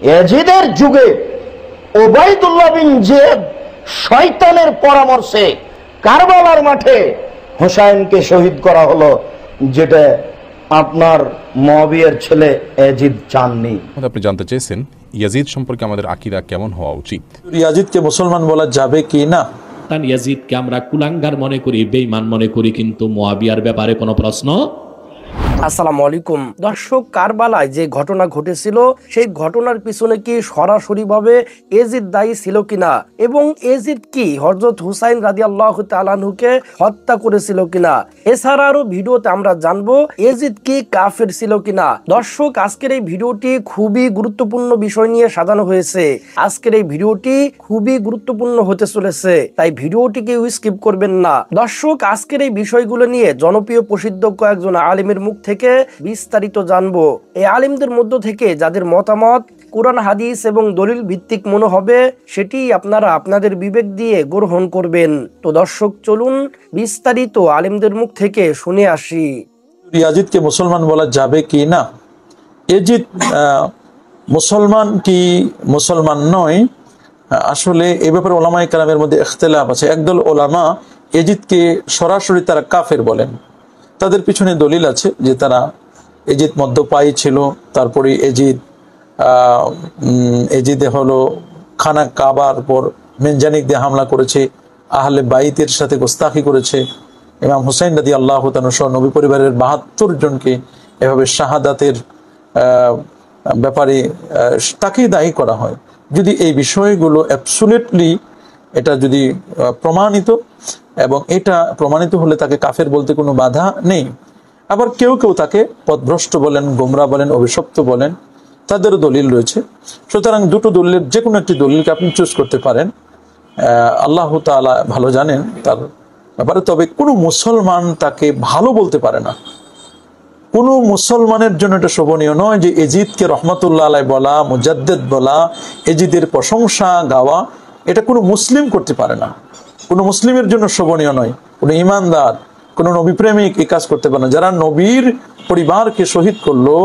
ইয়াজিদের যুগে উবাইদুল্লাহ বিন জিয়াদ শয়তানের পরামর্শে কারবালার মাঠে হুসাইনকে শহীদ করা হলো, যেটা আপনার মুআবিয়ার ছেলে ইয়াজিদ চাননি। আপনি জানতে চেয়েছেন ইয়াজিদ সম্পর্কে আমাদের আকীদা কেমন হওয়া উচিত। ইয়াজিদকে মুসলমান বলা যাবে কি না? ইয়াজিদকে আমরা কুলাঙ্গার মনে করি, বেঈমান মনে করি, কিন্তু মুআবিয়ার ব্যাপারে কোনো প্রশ্ন। আসসালামু আলাইকুম দর্শক, কারবালায় যে ঘটনা ঘটেছিল সেই ঘটনার পিছনে কি সরাসরি ভাবে ইয়াজিদ দায়ী ছিল কিনা, এবং ইয়াজিদ কি হযরত হুসাইন রাদিয়াল্লাহু তাআলা আনহুকে হত্যা করেছিল কিনা, এছাড়া আরো ভিডিওতে আমরা জানবো ইয়াজিদ কি কাফের ছিল কিনা। দর্শক, আজকের এই ভিডিওটি খুবই গুরুত্বপূর্ণ বিষয় নিয়ে সাজানো হয়েছে। আজকের এই ভিডিওটি খুবই গুরুত্বপূর্ণ হতে চলেছে, তাই ভিডিওটিকে স্কিপ করবেন না। দর্শক, আজকের এই বিষয়গুলো নিয়ে জনপ্রিয় প্রসিদ্ধ কয়েকজন আলেমের মুখ থেকে বিস্তারিত জানবো। এই আলেমদের মধ্য থেকে যাদের মতামত কোরআন হাদিস এবং দলিল ভিত্তিক মনে হবে সেটি আপনারা আপনাদের বিবেক দিয়ে গ্রহণ করবেন। তো দর্শক, চলুন বিস্তারিত আলেমদের মুখ থেকে শুনে আসি। ইয়াজিদকে মুসলমান বলা যাবে কি না? ইয়াজিদ মুসলমান কি মুসলমান নয়, আসলে এ ব্যাপারে ওলামায়ে কেরামের মধ্যে ইখতিলাফ আছে। একদল ওলামা ইয়াজিদকে সরাসরি তারা কাফের বলেন। তাদের পিছনে দলিল আছে যে তারা ইয়াজিদ মদ্যপায়ী ছিল, তারপরে ইয়াজিদে হলো খানা কাবার পর মেনজানিক দিয়ে হামলা করেছে, আহলে বাইতের সাথে গোস্তাখি করেছে, ইমাম হুসাইন রাদিয়াল্লাহু তাআলা সহ নবী পরিবারের ৭২ জনকে এভাবে শাহাদাতের ব্যাপারে তাকেই দায়ী করা হয়। যদি এই বিষয়গুলো অ্যাবসুলেটলি এটা যদি প্রমাণিত, এবং এটা প্রমাণিত হলে তাকে কাফের বলতে কোনো বাধা নেই। আবার কেউ কেউ তাকে পথভ্রষ্ট বলেন, গোমরা বলেন, অভিশপ্ত বলেন, তাদেরও দলিল রয়েছে। সুতরাং দুটো দলিলের যে কোনো একটি দলিলকে আপনি চুজ করতে পারেন, আল্লাহ তাআলা ভালো জানেন তার ব্যাপারে। তবে কোনো মুসলমান তাকে ভালো বলতে পারে না। কোনো মুসলমানের জন্য এটা শোভনীয় নয় যে ইয়াজিদকে রহমাতুল্লাহ আলাইহি বলা, মুজাদ্দিদ বলা, ইয়াজিদের প্রশংসা গাওয়া, এটা কোনো মুসলিম করতে পারে না। কোনো মুসলিমের জন্য শোভনীয় নয়। কোনো ইমানদার, কোনো নবী প্রেমিক এই কাজ করতে পারে না। যারা নবীর পরিবারকে শহীদ করলো,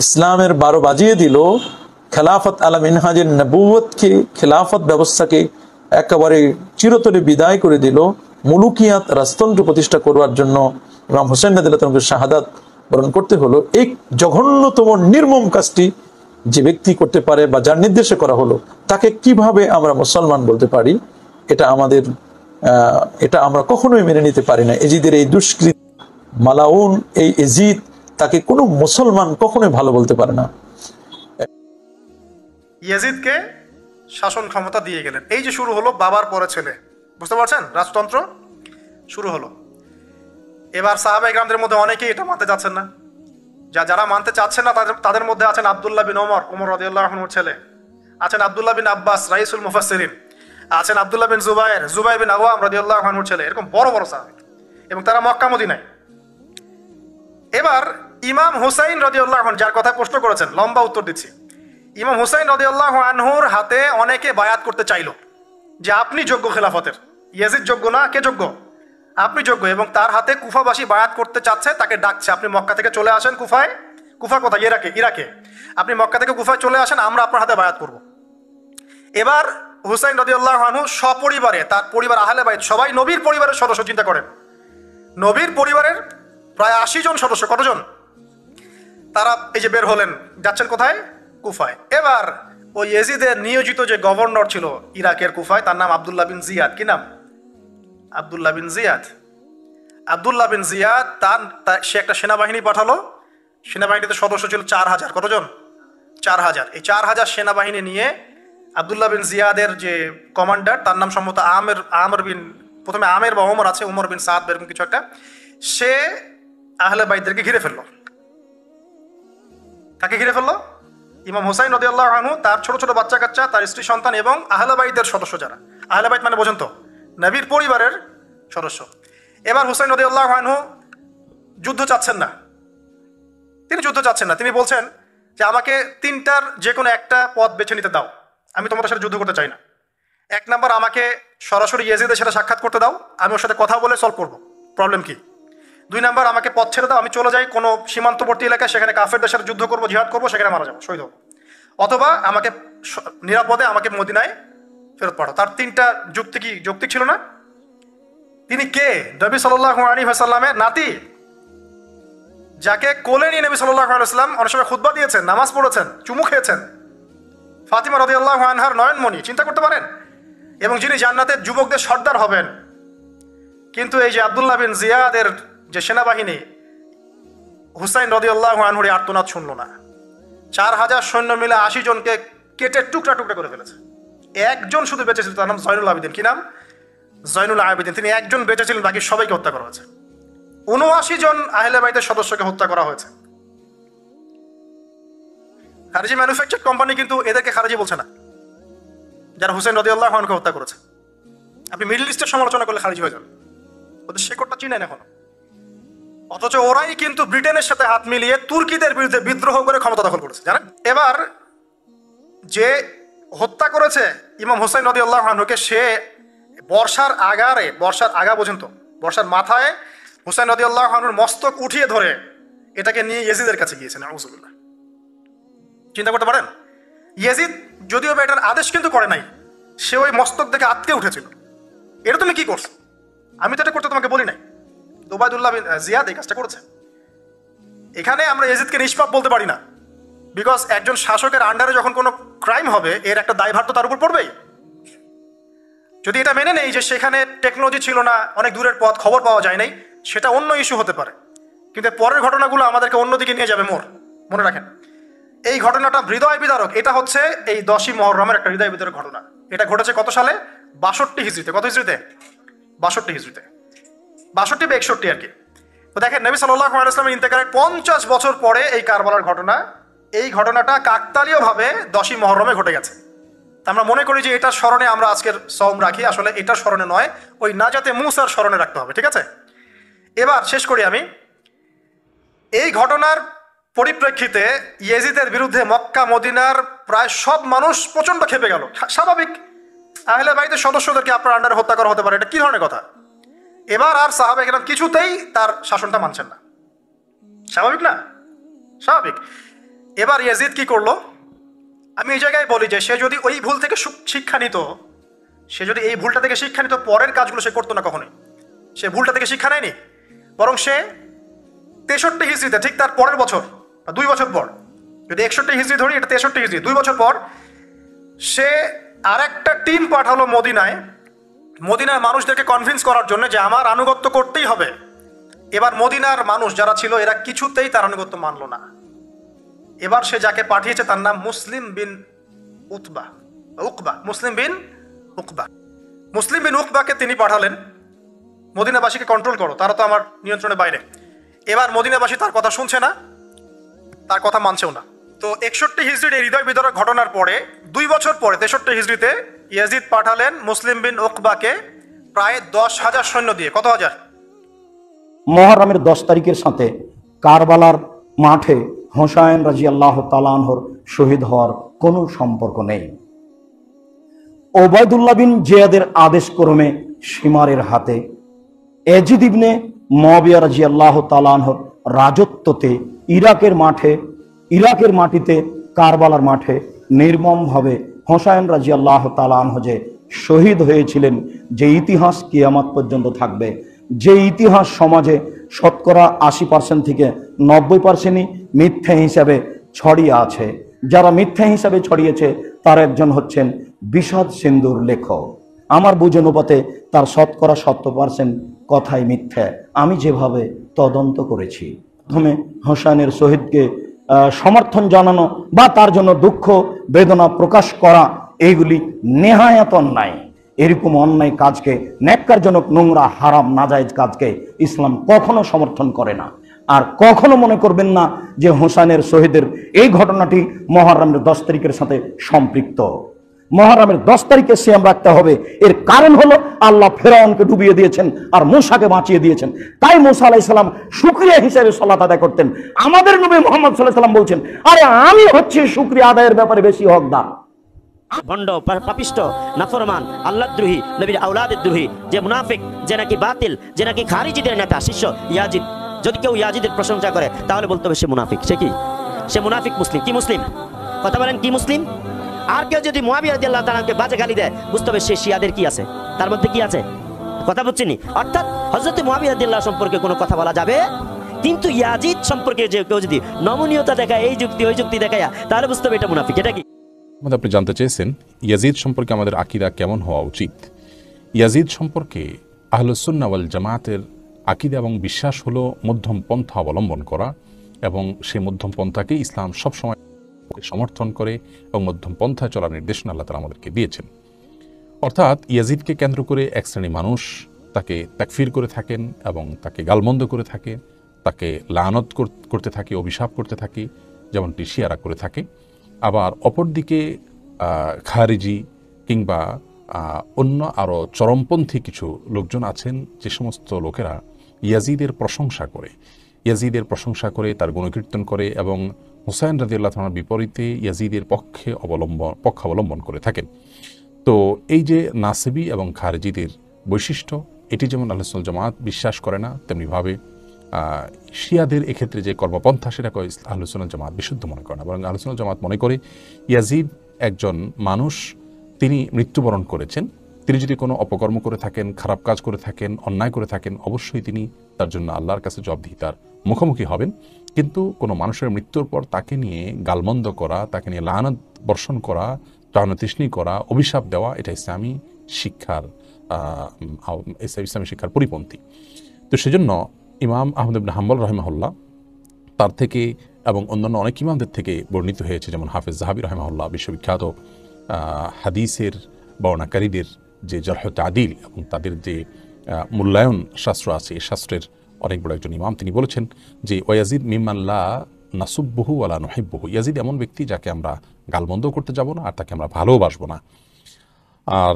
ইসলামের 12 বাজিয়ে দিল, খেলাফত আলা মিনহাজের নবুয়তকে, খেলাফত ব্যবস্থাকে একেবারে চিরতরে বিদায় করে দিল, মুলুকিয়াত রাজতন্ত্র প্রতিষ্ঠা করবার জন্য ইমাম হুসাইন রাদিয়াল্লাহু তাআলাকে শাহাদাত বরণ করতে হলো। এই জঘন্যতম নির্মম কাজটি যে ব্যক্তি করতে পারে বা যার নির্দেশে করা হলো, তাকে কিভাবে আমরা মুসলমান বলতে পারি? এটা আমরা কখনোই মেনে নিতে পারি না। ইয়াজিদের এই দুষ্কৃত মালাউন এই ইয়াজিদ, তাকে কোনো মুসলমান কখনোই ভালো বলতে পারে না। ইয়াজিদকে শাসন ক্ষমতা দিয়ে গেলেন। এই যে শুরু হলো বাবার পরে ছেলে, বুঝতে পারছেন? রাজতন্ত্র শুরু হলো। এবার সাহাবায়ে কেরামদের মধ্যে অনেকেই এটা মানতে চাচ্ছেন না। যারা মানতে চাচ্ছেন না তাদের মধ্যে আছেন আব্দুল্লাহ বিন ওমর রাদিয়াল্লাহু আনহুর ছেলে, আছেন আব্দুল্লাহ বিন আব্বাস রাইসুল মুফাসসিরিন, আছেন আব্দুল্লাহ বিন জুবাইর বিন আওয়াম রাদিয়াল্লাহু আনহুর ছেলে। এরকম বড় বড় সাহাবী, এবং তারা মক্কা মদিনায়। এবার ইমাম হুসাইন রাদিয়াল্লাহু আনহু, যার কথা প্রশ্ন করেছেন, লম্বা উত্তর দিচ্ছি। ইমাম হুসাইন রাদিয়াল্লাহু আনহুর হাতে অনেকে বায়াত করতে চাইল যে আপনি যোগ্য খেলাফতের, ইয়াজিদ যোগ্য না, কে যোগ্য? আপনি যোগ্য। এবং তার হাতে কুফাবাসী বায়াত করতে চাচ্ছে, তাকে ডাকছে, আপনি মক্কা থেকে চলে আসেন কুফায়। কুফা কোথায়? ইরাকে। আপনি মক্কা থেকে কুফায় চলে আসেন, আমরা আপনার হাতে বায়াত করব। এবার হুসাইন রাদিয়াল্লাহু আনহু সপরিবারে, তার পরিবার আহলে বাইত সবাই নবীর পরিবারের সদস্য। চিন্তা করেন, নবীর পরিবারের প্রায় 80 জন সদস্য। কতজন? তারা এই যে বের হলেন, যাচ্ছেন কোথায়? কুফায়। এবার ওই ইয়াজিদের নিয়োজিত যে গভর্নর ছিল ইরাকের কুফায়, তার নাম আব্দুল্লাহ বিন জিয়াদ। কি নাম? আব্দুল্লাহ বিন জিয়াদ। সে একটা সেনাবাহিনী পাঠালো। সেনাবাহিনীতে সদস্য ছিল 4000। কতজন? 4000। এই 4000 সেনাবাহিনী নিয়ে আব্দুল্লাহ বিন জিয়াদের যে কমান্ডার, তার নাম সম্ভবত প্রথমে আমের বা ওমর আছে, উমর বিন সাদ এরকম কিছু একটা, সে আহলে বাইতদেরকে ঘিরে ফেললো। কাকে ঘিরে ফেললো? ইমাম হুসাইন রাদিয়াল্লাহু আনহু, তার ছোট ছোট বাচ্চা কাচ্চা, তার স্ত্রী সন্তান এবং আহলে বাইতের সদস্য। যারা আহলে বাইত মানে বোঝেন তো, নবীর পরিবারের সদস্য। এবার হুসাইন রাদিয়াল্লাহু আনহু যুদ্ধ চাচ্ছেন না। তিনি বলছেন যে আমাকে 3টার যে কোনো একটা পথ বেছে নিতে দাও, আমি তোমাদের সাথে যুদ্ধ করতে চাই না। 1 নাম্বার, আমাকে সরাসরি ইয়াজিদের সাথে সাক্ষাৎ করতে দাও, আমি ওর সাথে কথা বলে সলভ করবো, প্রবলেম কি। 2 নাম্বার, আমাকে পথ ছেড়ে দাও, আমি চলে যাই কোনো সীমান্তবর্তী এলাকায়, সেখানে কাফেরদের সাথে যুদ্ধ করবো, জিহাদ করবো, সেখানে মারা যাবো, শহীদ হবো। অথবা আমাকে নিরাপদে আমাকে মদিনায় ফেরত পাঠাও। তার তিনটা যুক্তি কি যৌক্তিক ছিল না? তিনি কে? নবী সাল্লাল্লাহু আলাইহি ওয়াসাল্লামের নাতি, যাকে কোলে নিয়ে নবী সাল্লাল্লাহু আলাইহি ওয়াসাল্লাম অনেক সময় খুতবা দিয়েছেন, নামাজ পড়েছেন, চুমু খেয়েছেন। ফাতিমা রাদিয়াল্লাহু আনহার নয়নমণি, চিন্তা করতে পারেন, এবং যিনি জান্নাতের যুবকদের সর্দার হবেন। কিন্তু এই যে আব্দুল্লাহ বিন জিয়াদের যে সেনাবাহিনী হুসাইন রাদিয়াল্লাহু আনহুর আর্তনাদ শুনল না। 4000 সৈন্য মিলে 80 জনকে কেটে টুকরা টুকরা করে ফেলেছে। একজন শুধু বেঁচে ছিল, তার নাম জয়নুল আবেদিন। কি নাম? জয়নুল আবেদিন। তিনি একজন বেঁচে ছিলেন, বাকি সবাইকে হত্যা করা হয়েছে। 79 জন আহলে বাইতের সদস্যকে হত্যা করা হয়েছে। খারিজি ম্যানুফ্যাকচার কোম্পানি কিন্তু এদেরকে খারিজি বলছে না, যারা হুসাইন রাদিয়াল্লাহু আনহুকে হত্যা করেছে। আপনি মিডল ইস্টের সমালোচনা করলে খারিজি হয়ে যান, ওদের শেকড়টা চিনেন এখনো। অথচ ওরাই কিন্তু ব্রিটেনের সাথে হাত মিলিয়ে তুর্কিদের বিরুদ্ধে বিদ্রোহ করে ক্ষমতা দখল করেছে, জানেন? এবার যে হত্যা করেছে ইমাম হুসাইন রাদিয়াল্লাহু আনহুকে, সে বর্ষার আগা পর্যন্ত, বর্ষার মাথায় হুসাইন রাদিয়াল্লাহু আনহুর মস্তক উঠিয়ে ধরে এটাকে নিয়ে ইয়েজিদের কাছে গিয়েছে। নাউজুবিল্লাহ। চিন্তা করতে পারেন? ইয়েজিদ যদিও এটার আদেশ কিন্তু করে নাই, সে ওই মস্তক দেখে আটকে উঠেছিল। এটা তুমি কি করছো? আমি তো এটা করতে তোমাকে বলি নাই। উবাইদুল্লাহ বিন জিয়াদ এই কাজটা করেছে। এখানে আমরা ইয়েজিদকে নিষ্পাপ বলতে পারি না, বিকজ একজন শাসকের আন্ডারে যখন কোনো ক্রাইম হবে এর একটা দায়ভার তো তার উপর পড়বেই। যদি এটা মেনে নেই যে সেখানে টেকনোলজি ছিল না, অনেক দূরের পথ, খবর পাওয়া যায় নাই, সেটা অন্য ইস্যু হতে পারে, কিন্তু পরের ঘটনাগুলো আমাদেরকে অন্যদিকে নিয়ে যাবে। মনে রাখেন, এই ঘটনাটা হৃদয় বিদারক। এটা হচ্ছে এই 10ই মুহররমের একটা হৃদয় বিদারক ঘটনা। এটা ঘটেছে কত সালে? 62 হিজরিতে। কত হিজরিতে? 62 হিজরিতে, 62 বা 61 আর কি। তো দেখেন, নবী সাল্লাল্লাহু আলাইহি ওয়াসাল্লামের ইন্তেকালের 50 বছর পরে এই কারবালার ঘটনা, এই ঘটনাটা কাকতালীয়ভাবে 10ই মুহররমে ঘটে গেছে। আমরা মনে করি যে এটার স্মরণে আমরা আজকের সওম রাখি, আসলে এটার স্মরণে নয়, ওই নাজাতে মুসার স্মরণে রাখতে হবে। ঠিক আছে, এবার শেষ করি আমি। এই ঘটনার পরিপ্রেক্ষিতে ইয়েজিদের বিরুদ্ধে মক্কা মদিনার প্রায় সব মানুষ প্রচন্ড ক্ষেপে গেল। স্বাভাবিক, আহলে বাইতের সদস্যদেরকে আপনার আন্ডারে হত্যা করা হতে পারে, এটা কি ধরনের কথা? এবার আর সাহাবায়ে কেরাম কিছুতেই তার শাসনটা মানছেন না। স্বাভাবিক না? স্বাভাবিক। এবার ইয়েজিদ কি করলো? আমি এই জায়গায় বলি যে সে যদি ওই ভুল থেকে শিক্ষা নিত, সে যদি এই ভুলটা থেকে শিক্ষা নিত, পরের কাজগুলো সে করতো না কখনোই। সে ভুলটা থেকে শিক্ষা নেয়নি, বরং সে 63 হিজরিতে, ঠিক তার পরের বছর, 2 বছর পর, যদি 61 হিজরি ধরি, এটা 63 হিজরি, 2 বছর পর সে আরেকটা টিম পাঠালো মদিনায়, মদিনার মানুষদেরকে কনভিন্স করার জন্য যে আমার আনুগত্য করতেই হবে। এবার মদিনার মানুষ যারা ছিল এরা কিছুতেই তার আনুগত্য মানলো না। এবার সে যাকে পাঠিয়েছে তার নাম মুসলিম বিন উকবা। মুসলিম বিন উকবাকে তিনি পাঠালেন, মদিনাবাসীকে কন্ট্রোল করো, তারা তো আমার নিয়ন্ত্রণের বাইরে। এবার মদিনাবাসী তার কথা শুনছে না, তার কথা মানছেও না। তো 61 হিজরির এই হৃদয় বিদারক ঘটনার পরে 2 বছর পরে 63 হিজরিতে ইয়াজিদ পাঠালেন মুসলিম বিন উকবাকে প্রায় 10,000 সৈন্য দিয়ে। কত হাজার? মুহররমের 10 তারিখের সাথে কারবালার মাঠে হুসাইন রাদিয়াল্লাহু তাআলা আনহুর শহীদ হওয়ার কোনো সম্পর্ক নেই। উবাইদুল্লাহ বিন জিয়াদের আদেশ ক্রমে সীমারের হাতে ইয়াজিদ ইবনে মুআবিয়া রাদিয়াল্লাহু তাআলা আনহুর রাজত্বতে ইরাকের মাটিতে কারবালার মাঠে নির্মমভাবে হুসাইন রাদিয়াল্লাহু তাআলা আনহু যে শহীদ হয়েছিলেন, যে ইতিহাস কিয়ামত পর্যন্ত থাকবে, যে ইতিহাস সমাজে শতকরা 80% থেকে 90%ই মিথ্যা হিসাবে ছড়িয়ে আছে। যারা মিথ্যা হিসাবে ছড়িয়েছে তার একজন হচ্ছেন বিষাদ সিন্ধুর লেখক। আমার বুঝ অনুপাতে তার শতকরা 70% কথাই মিথ্যা, আমি যেভাবে তদন্ত করেছি। প্রথমে হোসেনের শহীদকে সমর্থন জানানো বা তার জন্য দুঃখ বেদনা প্রকাশ করা, এইগুলি নেহায়াত অন্যায়। এরকম অন্যায় কাজকে, ন্যাক্কারজনক, নোংরা, হারাম, নাজায়েজ কাজকে ইসলাম কখনো সমর্থন করে না। আর কখনো মনে করবেন না যে হোসেনের শহীদের এই ঘটনাটি মুহররমের 10 তারিখের সাথে সম্পৃক্ত। মুহররমের 10 তারিখে সিয়াম রাখতে হবে, এর কারণ হলো আল্লাহ ফেরাউনকে ডুবিয়ে দিয়েছেন আর মূসাকে বাঁচিয়ে দিয়েছেন। তাই মূসা আলাইহিস সালাম শুকরিয়া হিসেবে সালাত আদায় করতেন। আমাদের নবী মুহাম্মদ সাল্লাল্লাহু আলাইহি ওয়াসাল্লাম বলছেন, আরে আমি হচ্ছে শুকরিয়া আদায়ের ব্যাপারে বেশি হকদার। ভণ্ড, পাপিষ্ট, নাফরমান, আল্লাহদ্রোহী, নবীর আওলাদের দ্রোহী, যে মুনাফিক, যে নাকি বাতিল, যে নাকি খারিজিদের নেতা শিষ্য ইয়াজিদ, যদি কেউ ইয়াজিদের প্রশংসা করে তাহলে বলতে হবে সে মুনাফিক। সে কি? সে মুনাফিক মুসলিম। কি মুসলিম? কথা বলেন কি মুসলিম? আর কেউ যদি মুয়াবিয়া রাদিয়াল্লাহু তাআলাকে বাজে গালি দেয়, বুঝতে হবে সে শিয়াদের কি আছে, তার মধ্যে কি আছে। কথা বুঝছেন? অর্থাৎ হযরত মুয়াবিয়া রাদিয়াল্লাহু সম্পর্কে কোনো কথা বলা যাবে, কিন্তু ইয়াজিদ সম্পর্কে যে কেউ যদি নমনীয়তা দেখায়, এই যুক্তি ওই যুক্তি দেখায়, তাহলে বুঝতে হবে এটা মুনাফিক। এটা কি? আপনি জানতে চেয়েছেন ইয়াজিদ সম্পর্কে আমাদের আকীদা কেমন হওয়া উচিত। ইয়াজিদ সম্পর্কে আহলুস সুন্নাহ ওয়াল জামাতের আকীদা এবং বিশ্বাস হলো মধ্যম পন্থা অবলম্বন করা, এবং সেই মধ্যম পন্থাকে ইসলাম সবসময় সমর্থন করে এবং মধ্যম পন্থায় চলার নির্দেশনা আল্লাহ তাআলা আমাদেরকে দিয়েছেন। অর্থাৎ ইয়াজিদকে কেন্দ্র করে এক শ্রেণী মানুষ তাকে তাকফির করে থাকেন এবং তাকে গালমন্দ করে থাকে, তাকে লানত করতে থাকে, অভিশাপ করতে থাকে, যেমনটি শিয়ারা করে থাকে। আবার অপরদিকে খারিজি কিংবা অন্য আরও চরমপন্থী কিছু লোকজন আছেন, যে সমস্ত লোকেরা ইয়াজিদের প্রশংসা করে, তার গুণকীর্তন করে এবং হুসাইন রাদিয়াল্লাহু তাআলার বিপরীতে ইয়াজিদের পক্ষাবলম্বন করে থাকেন। তো এই যে নাসিবি এবং খারিজিদের বৈশিষ্ট্য, এটি যেমন আহলুস সুন্নাহ জামাত বিশ্বাস করে না, তেমনিভাবে শিয়াদের এক্ষেত্রে যে কর্মপন্থা সেটাকে আহলুস সুন্নাহ জামাত বিশুদ্ধ মনে করে না, বরং আহলুস সুন্নাহ জামাত মনে করে ইয়াজিদ একজন মানুষ, তিনি মৃত্যুবরণ করেছেন। তিনি যদি কোনো অপকর্ম করে থাকেন, খারাপ কাজ করে থাকেন, অন্যায় করে থাকেন, অবশ্যই তিনি তার জন্য আল্লাহর কাছে জবাবদিহিতার মুখোমুখি হবেন। কিন্তু কোনো মানুষের মৃত্যুর পর তাকে নিয়ে গালমন্দ করা, তাকে নিয়ে লানত বর্ষণ করা, টানাতৃষ্ণি করা, অভিশাপ দেওয়া, এটা ইসলামী শিক্ষার পরিপন্থী। তো সেজন্য ইমাম আহমদ ইবনে হাম্বল রাহিমাহুল্লাহ তার থেকে এবং অন্যান্য অনেক ইমামদের থেকে বর্ণিত হয়েছে, যেমন হাফেজ যাহাবী রাহিমাহুল্লাহ বিশ্ববিখ্যাত হাদিসের বর্ণাকারীদের যে জারহ তাদিল এবং তাদের যে মূল্যায়ন শাস্ত্র আছে, এই শাস্ত্রের অনেক বড় একজন ইমাম, তিনি বলেছেন যে ওয়াজিদ মিম্মান লা নাসুব্বুহু ওয়ালা নুহিব্বুহু, ইয়াজিদ এমন ব্যক্তি যাকে আমরা গালমন্দ করতে যাব না আর তাকে আমরা ভালোবাসবো না। আর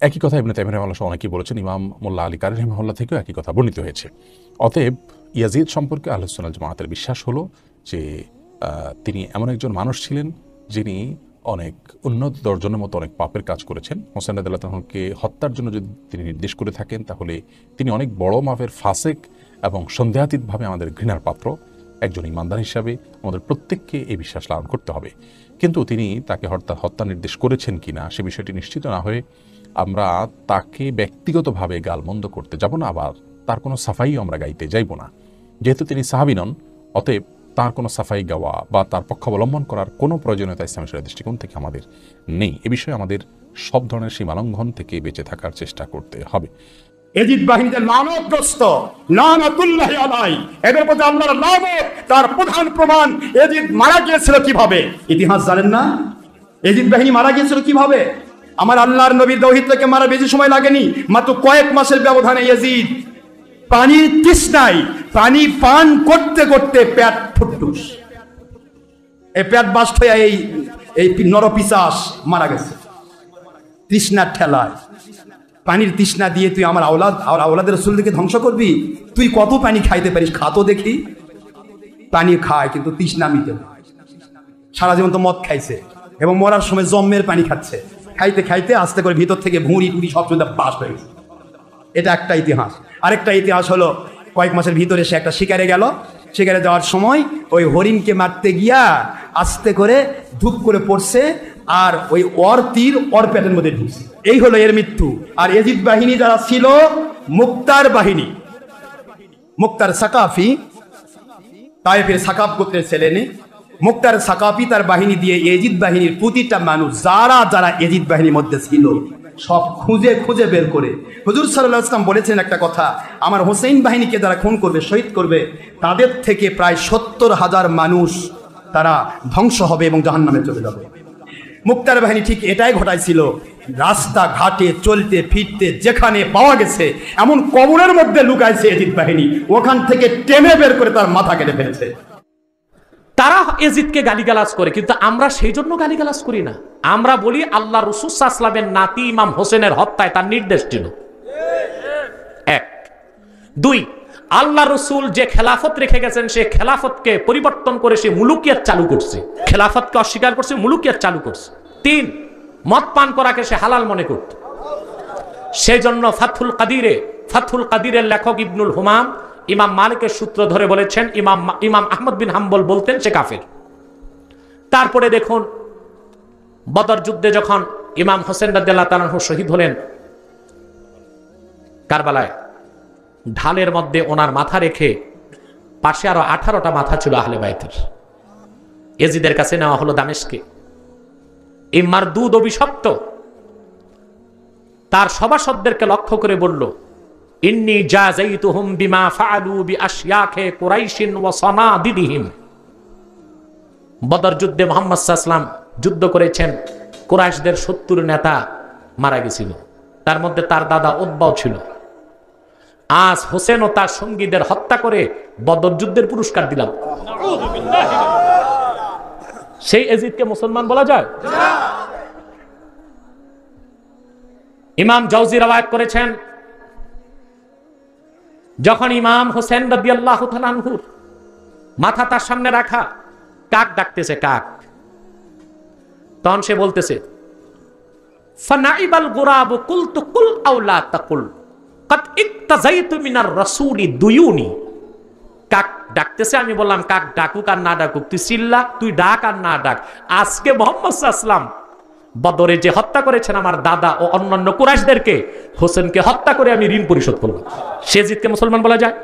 একই কথা ইবনে তাইমিয়া রাহিমাহুল্লাহ অনেকেই বলেছেন, ইমাম মোল্লা আলী কারি রাহিমাহুল্লাহ থেকেও একই কথা বর্ণিত হয়েছে। অতএব ইয়াজিদ সম্পর্কে আহলুস সুন্নাহ জামাতের বিশ্বাস হলো যে তিনি এমন একজন মানুষ ছিলেন যিনি অনেক উন্নত দর্জনের মতো অনেক পাপের কাজ করেছেন। হোসেন রাদিয়াল্লাহু তাআলাকে হত্যার জন্য যদি তিনি নির্দেশ করে থাকেন, তাহলে তিনি অনেক বড় মাপের ফাসেক এবং সন্দেহাতীতভাবে আমাদের ঘৃণার পাত্র। একজন ইমানদার হিসাবে আমাদের প্রত্যেককে এই বিশ্বাস লালন করতে হবে। কিন্তু তিনি তাকে হত্যা নির্দেশ করেছেন কিনা সে বিষয়টি নিশ্চিত না হয়ে আমরা তাকে ব্যক্তিগতভাবে গালমন্দ করতে যাব না, আবার তার কোনো সাফাইও আমরা গাইতে যাইব না। যেহেতু তিনি সাহাবী নন, অতএব তার কোনো সাফাই গাওয়া বা তার পক্ষাবলম্বন করার কোনো প্রয়োজনীয়তা ইসলামের দৃষ্টিকোণ থেকে আমাদের নেই। এ বিষয়ে আমাদের সব ধরনের সীমালঙ্ঘন থেকে বেঁচে থাকার চেষ্টা করতে হবে। এজিদ বাহিনীতে লানতগ্রস্ত, লানাতুল্লাহি আলাইহি, এদের প্রতি আল্লাহর লানত। তার প্রধান প্রমাণ, এজিদ মারা গিয়েছিল কিভাবে? ইতিহাস জানেন না? এজিদ বাহিনী মারা গিয়েছিল কিভাবে? আমার আল্লাহর নবীর দৌহিদ থেকে মারা বেশি সময় লাগেনি, মাত্র কয়েক মাসের ব্যবধানে এজিদ পানির তৃষ্ণায় পানি পান করতে করতে পেট ফুটুস, এই পেট বাস্ট হয়ে এই নরপিশাচ মারা গেছে তৃষ্ণার ঠেলায়। পানির তৃষ্ণা দিয়ে তুই আমার আওলাদের রাসূলকে ধ্বংস করবি? তুই কত পানি খাইতে পারিস? খাতো দেখি। পানি খায় কিন্তু তৃষ্ণা মিটে না। সারা জীবন তো মদ খাইছে এবং মরার সময় জম্মের পানি খাচ্ছে। খাইতে খাইতে আস্তে করে ভিতর থেকে ভুঁড়ি টুড়ি সব সুবিধা পাস হয়ে গেছে। এটা একটা ইতিহাস। আরেকটা ইতিহাস হলো, কয়েক মাসের ভিতরে সে একটা শিকারে গেল। শিকারে যাওয়ার সময় ওই হরিণকে মারতে গিয়া আস্তে করে ধূপ করে পড়ছে, আর ওই তীর পেটের মধ্যে ঢুকছে। এই হলো এর মৃত্যু। আর এজিদ বাহিনী যারা ছিল মুক্তার বাহিনী, মুক্তার সাকাফি, তায়েফের সাকাফ গোত্রের ছেলে নেই, মুক্তার সাকাফি তার বাহিনী দিয়ে এজিদ বাহিনীর প্রতিটা মানুষ যারা এজিদ বাহিনীর মধ্যে ছিল সব খুঁজে খুঁজে বের করে, হুজুর সাল্লাল্লাহু আলাইহি ওয়াসাল্লাম বলেছেন একটা কথা, আমার হোসেন বাহিনীকে যারা খুন করবে, শহীদ করবে, তাদের থেকে প্রায় 70,000 মানুষ তারা ধ্বংস হবে এবং জাহান্নামে চলে যাবে। মুক্তার বাহিনী ঠিক এটাই ঘটাইছিল। রাস্তা ঘাটে চলতে ফিরতে যেখানে পাওয়া গেছে এমন কবরের মধ্যে লুকাইছে এজিদ বাহিনী, ওখান থেকে টেনে বের করে তার মাথা কেটে ফেলেছে। তারা এজিদকে গালিগালাজ করে, কিন্তু আমরা সেই জন্য গালিগালাজ করি না। আমরা বলি আল্লাহ রাসূল সাল্লাল্লাহু আলাইহি ওয়াসাল্লামের নাতি ইমাম হোসেনের হত্যায় তার নির্দেশ ছিল। এক। দুই, আল্লাহ রাসূল যে খেলাফত রেখে গেছেন সেই খেলাফতকে পরিবর্তন করে সে মুলুকিয়াত চালু করছে, খেলাফতকে অস্বীকার করছে, মুলুকিয়াত চালু করছে। তিন, মদ পান করাকে সে হালাল মনে করত। সেই জন্য ফাথুল কাদিরের লেখক ইবনুল হুমাম ইমাম মালিকের সূত্র ধরে বলেছেন ইমাম আহমদ বিন হাম্বল বলতেন সে কাফের। তারপরে দেখুন বদর যুদ্ধে যখন ইমাম হোসেন রাদিয়াল্লাহু তাআলা আনহু শহীদ হলেন কারবালায়, ঢালের মধ্যে ওনার মাথা রেখে পাশে আরো 18টা মাথা ছিল আহলে বাইতের, ইয়াজিদের কাছে নেওয়া হলো দামেস্কে। এই মারদুদ অভিশপ্ত তার সভাসদদেরকে লক্ষ্য করে বলল, ইন্নী জাযাইতুহুম বিমা ফাআলু বিআশয়াখে কুরাইশিন ওয়া সানাদিদিহিম। বদর যুদ্ধে মুহাম্মদ সাল্লাল্লাহু আলাইহি ওয়াসাল্লাম যুদ্ধ করেছেন, কুরাইশদের 70 নেতা মারা গেছিল, তার মধ্যে তার দাদা উতবাও ছিল। আজ হোসেন ও তার সঙ্গীদের হত্যা করে বদর যুদ্ধের পুরস্কার দিলাম। সেই ইয়াজিদকে মুসলমান বলা যায়? ইমাম জাওজি রওয়ায়াত করেছেন, যখন ইমাম হোসেন রাদিয়াল্লাহু তাআলা আনহুর মাথা তার সামনে রাখা, কাক ডাকতেছে, কাক। তখন সে বলতেছে, ফানাইবাল গুরাবু কুলতু কুল আও লা তাকুল কাদ ইক্তাযাইতু মিনার রাসূলি দুয়ুনি। কাক ডাকতেছে, আমি বললাম কাক ডাকুক আর না ডাকুক, তুই চিল্লা, তুই ডাক আর না ডাক। আজকে মুহাম্মদ সাল্লাল্লাহু আলাইহি ওয়াসাল্লাম বদরে যে হত্যা করেছেন আমার দাদা ও অন্যান্য কুরাইশদেরকে, হোসেনকে হত্যা করে আমি ঋণ পরিশোধ করলাম। সে জিতকে মুসলমান বলা যায়?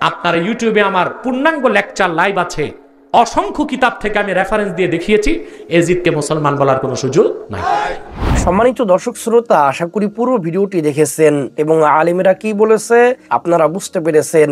আপনার ইউটিউবে আমার পূর্ণাঙ্গ লেকচার লাইভ আছে, অসংখ্য কিতাব থেকে আমি রেফারেন্স দিয়ে দেখিয়েছি, ইয়াজিদকে মুসলমান বলার কোনো সুযোগ নাই। সম্মানিত দর্শক শ্রোতা, আশা করি পুরো ভিডিওটি দেখেছেন এবং আলেমেরা কি বলেছে আপনারা বুঝতে পেরেছেন।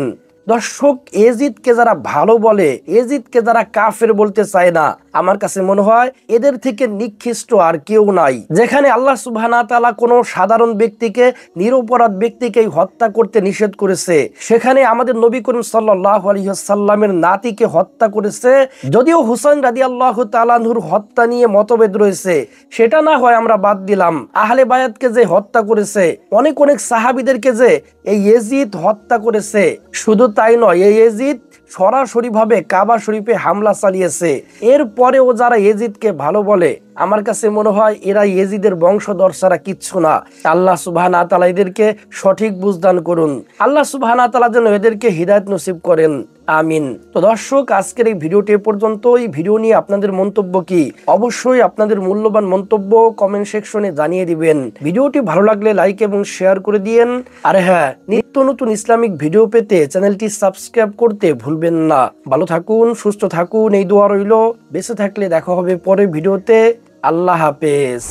দর্শক, ইয়াজিদকে যারা ভালো বলে, ইয়াজিদকে যারা কাফের বলতে চায় না, আমার কাছে মনে হয় এদের থেকে নিকৃষ্ট আর কেউ নাই। যেখানে আল্লাহ সুবহানাহু ওয়া তাআলা কোনো সাধারণ ব্যক্তিকে, নিরপরাধ ব্যক্তিকে হত্যা করতে নিষেধ করেছে, সেখানে আমাদের নবী করিম সাল্লাল্লাহু আলাইহি ওয়াসাল্লামের নাতিকে হত্যা করেছে। যদিও হুসাইন রাদিয়াল্লাহু তাআলা আনহুর হত্যা নিয়ে মতভেদ রয়েছে, সেটা না হয় আমরা বাদ দিলাম। আহলে বায়াতকে যে হত্যা করেছে, অনেক অনেক সাহাবীদেরকে যে এই ইয়াজিদ হত্যা করেছে, শুধু তাই নয়, এই ইয়াজিদ সরাসরি ভাবে কাবা শরীফে হামলা চালিয়েছে। এরপরেও যারা ইয়াজিদকে ভালো বলে, আমার কাছে মনে হয় এরা ইয়াজিদের বংশধর ছাড়া কিচ্ছু না। আল্লাহ সুবহানাহু ওয়া তাআলা এদেরকে সঠিক বুঝদান করুন। আল্লাহ সুবহানাহু ওয়া তাআলা যেন এদেরকে হিদায়াত নসিব করেন, আমিন। তো দর্শক, আজকের এই ভিডিওটি এ পর্যন্ত। এই ভিডিও নিয়ে আপনাদের মন্তব্য কি? অবশ্যই আপনাদের মূল্যবান মন্তব্য কমেন্ট সেকশনে জানিয়ে দিবেন। ভিডিওটি ভালো লাগলে লাইক এবং শেয়ার করে দিয়েন। আর হ্যাঁ, নিত্য নতুন ইসলামিক ভিডিও পেতে চ্যানেলটি সাবস্ক্রাইব করতে ভুলবেন না। ভালো থাকুন, সুস্থ থাকুন, এই দোয়া রইল। বেঁচে থাকলে দেখা হবে পরের ভিডিওতে। আল্লাহ হাফেজ।